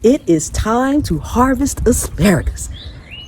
It is time to harvest asparagus.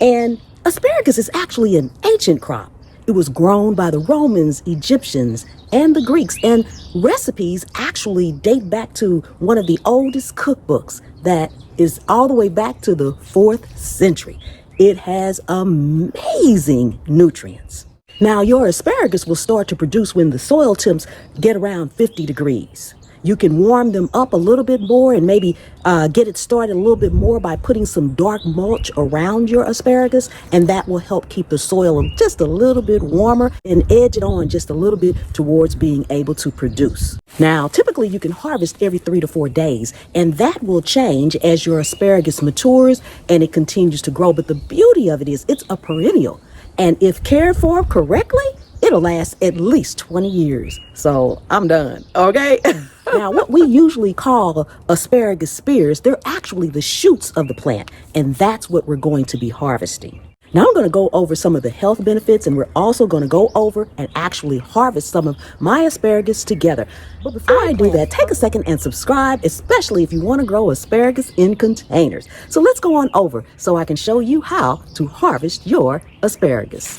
And asparagus is actually an ancient crop. It was grown by the Romans, Egyptians, and the Greeks. And recipes actually date back to one of the oldest cookbooks that is all the way back to the 4th century. It has amazing nutrients. Now, your asparagus will start to produce when the soil temps get around 50 degrees. You can warm them up a little bit more and maybe get it started a little bit more by putting some dark mulch around your asparagus, and that will help keep the soil just a little bit warmer and edge it on just a little bit towards being able to produce. Now, typically you can harvest every 3 to 4 days, and that will change as your asparagus matures and it continues to grow. But the beauty of it is it's a perennial, and if cared for correctly, it'll last at least 20 years. So I'm done, okay? Now, what we usually call asparagus spears, they're actually the shoots of the plant, and that's what we're going to be harvesting. Now, I'm going to go over some of the health benefits, and we're also going to go over and actually harvest some of my asparagus together. But before I do that, take a second and subscribe, especially if you want to grow asparagus in containers. So let's go on over so I can show you how to harvest your asparagus.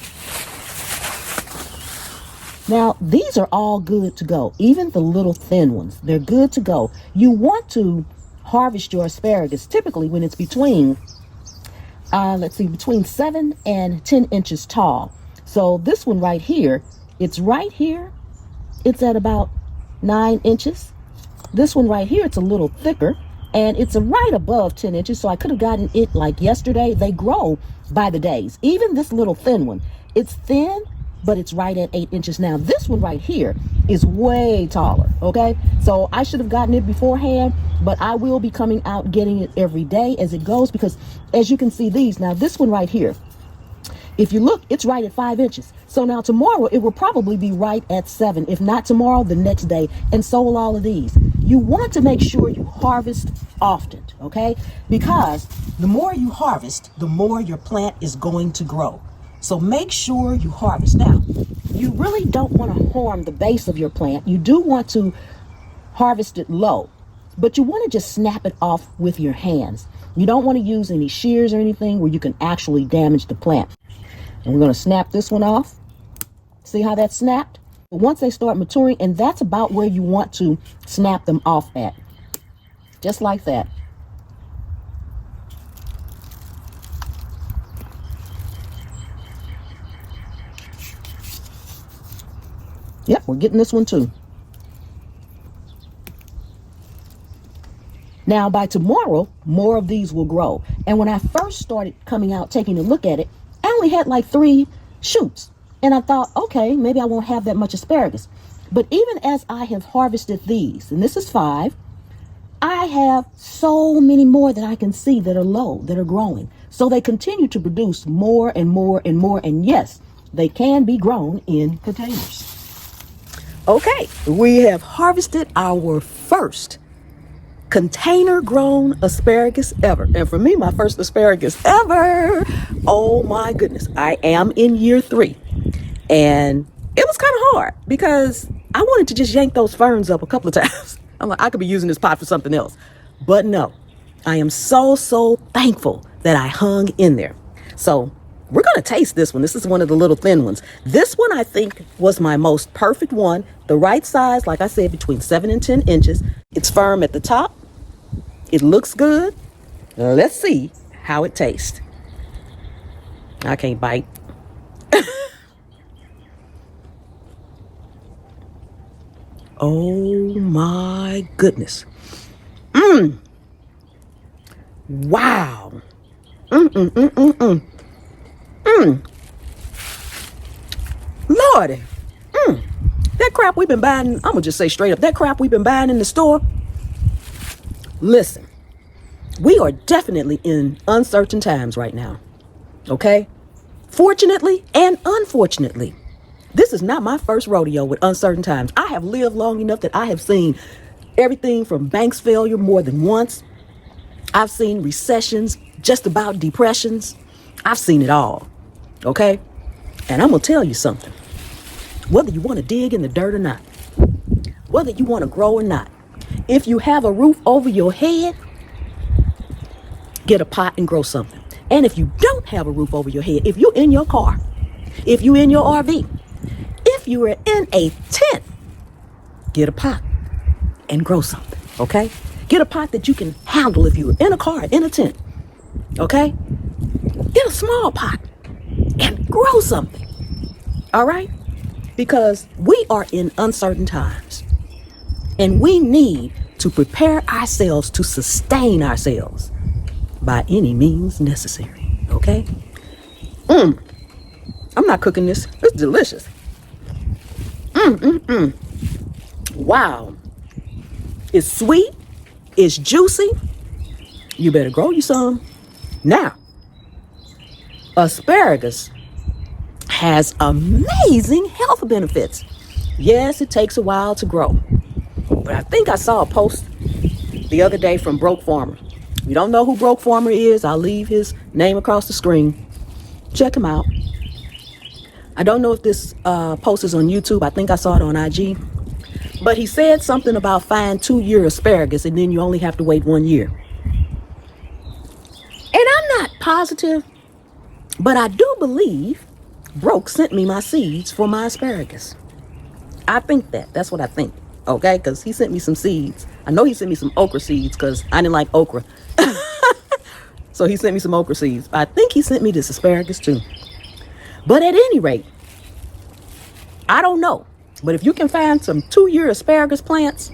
Now, these are all good to go, even the little thin ones. They're good to go. You want to harvest your asparagus typically when it's between, between 7 and 10 inches tall. So this one right here, it's right here. It's at about 9 inches. This one right here, it's a little thicker, and it's right above 10 inches. So I could have gotten it like yesterday. They grow by the days. Even this little thin one, it's thin, but it's right at 8 inches. Now, this one right here is way taller, okay? So I should have gotten it beforehand, but I will be coming out getting it every day as it goes, because as you can see these, now this one right here, if you look, it's right at 5 inches. So now tomorrow, it will probably be right at 7. If not tomorrow, the next day, and so will all of these. You want to make sure you harvest often, okay? Because the more you harvest, the more your plant is going to grow. So make sure you harvest. Now, you really don't want to harm the base of your plant. You do want to harvest it low, but you want to just snap it off with your hands. You don't want to use any shears or anything where you can actually damage the plant. And we're going to snap this one off. See how that's snapped? But once they start maturing, and that's about where you want to snap them off at. Just like that. Yep, we're getting this one too. Now, by tomorrow, more of these will grow. And when I first started coming out, taking a look at it, I only had like 3 shoots. And I thought, okay, maybe I won't have that much asparagus. But even as I have harvested these, and this is 5, I have so many more that I can see that are low, that are growing. So they continue to produce more and more and more. And yes, they can be grown in containers. Okay, we have harvested our first container grown asparagus ever. And for me, my first asparagus ever. Oh my goodness. I am in year 3. And it was kind of hard because I wanted to just yank those ferns up a couple of times. I'm like, I could be using this pot for something else. But no, I am so thankful that I hung in there. So we're going to taste this one. This is one of the little thin ones. This one, I think, was my most perfect one. The right size, like I said, between 7 and 10 inches. It's firm at the top. It looks good. Let's see how it tastes. I can't bite. Oh my goodness. Wow. Lordy. That crap we've been buying, I'm gonna just say straight up, that crap we've been buying in the store. Listen, we are definitely in uncertain times right now. Okay? Fortunately and unfortunately, this is not my first rodeo with uncertain times. I have lived long enough that I have seen everything from banks failure more than once. I've seen recessions, just about depressions. I've seen it all. Okay? And I'm going to tell you something. Whether you want to dig in the dirt or not, whether you want to grow or not, if you have a roof over your head, Get a pot and grow something. And if you don't have a roof over your head, if you're in your car, if you're in your RV, if you are in a tent, get a pot and grow something, okay? Get a pot that you can handle if you're in a car, in a tent, okay? Get a small pot and grow something, all right? Because we are in uncertain times and we need to prepare ourselves to sustain ourselves by any means necessary, okay? I'm not cooking this. It's delicious. Wow. It's sweet. It's juicy. You better grow you some. Now, asparagus has amazing health benefits. Yes, it takes a while to grow. But I think I saw a post the other day from Broke Farmer. If you don't know who Broke Farmer is, I'll leave his name across the screen. Check him out. I don't know if this post is on YouTube. I think I saw it on IG. But he said something about find 2-year asparagus and then you only have to wait 1 year. And I'm not positive, but I do believe Broke sent me my seeds for my asparagus. I think that's what I think. Okay, because he sent me some seeds. I know he sent me some okra seeds because I didn't like okra. So he sent me some okra seeds. I think he sent me this asparagus too. But at any rate, I don't know. But if you can find some 2-year asparagus plants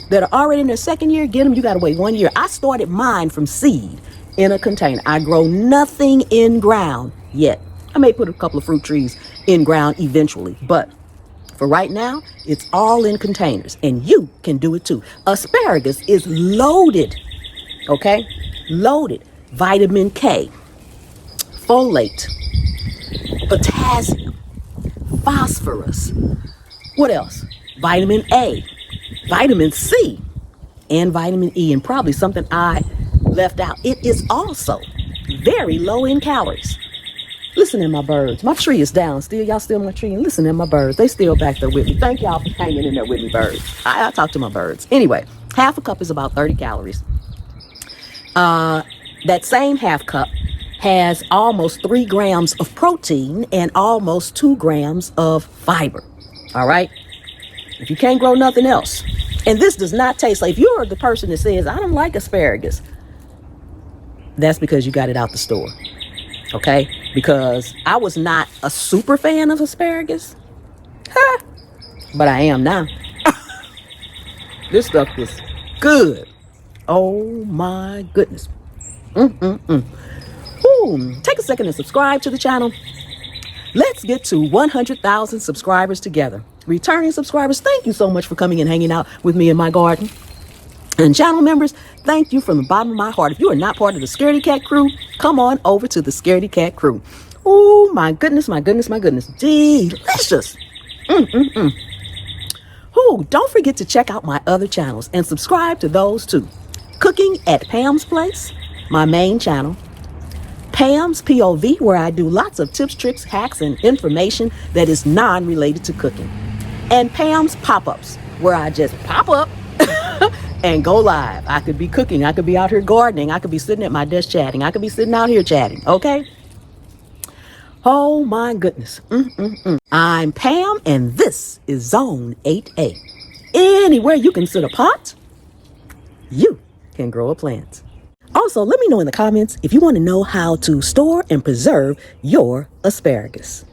that are already in their 2nd year, get them. You got to wait 1 year. I started mine from seed in a container. I grow nothing in ground yet. I may put a couple of fruit trees in ground eventually, but for right now, it's all in containers and you can do it too. Asparagus is loaded, okay? Loaded. Vitamin K, folate, potassium, phosphorus. What else? Vitamin A, vitamin C, and vitamin E, and probably something I left out. It is also very low in calories. Listen to my birds. My tree is down. Y'all still my tree. And listen to my birds. They still back there with me. Thank y'all for hanging in there with me, birds. I talk to my birds. Anyway, half a cup is about 30 calories. That same half cup has almost 3 grams of protein and almost 2 grams of fiber. All right. If you can't grow nothing else, and this does not taste like, if you're the person that says, I don't like asparagus, that's because you got it out the store. Okay. Because I was not a super fan of asparagus, but I am now. This stuff is good. Oh my goodness. Take a second and subscribe to the channel. Let's get to 100,000 subscribers together. Returning subscribers, thank you so much for coming and hanging out with me in my garden. And channel members, thank you from the bottom of my heart. If you are not part of the Scaredy Cat crew, come on over to the Scaredy Cat crew. Oh my goodness, my goodness, my goodness. Delicious. Don't forget to check out my other channels and subscribe to those too. Cooking at Pam's Place, my main channel. Pam's POV, where I do lots of tips, tricks, hacks, and information that is non-related to cooking. And Pam's Pop-Ups, where I just pop up and go live. I could be cooking. I could be out here gardening. I could be sitting at my desk chatting. I could be sitting out here chatting. Okay? Oh my goodness. I'm Pam, and this is Zone 8A. Anywhere you can sit a pot, you can grow a plant. Also, let me know in the comments if you want to know how to store and preserve your asparagus.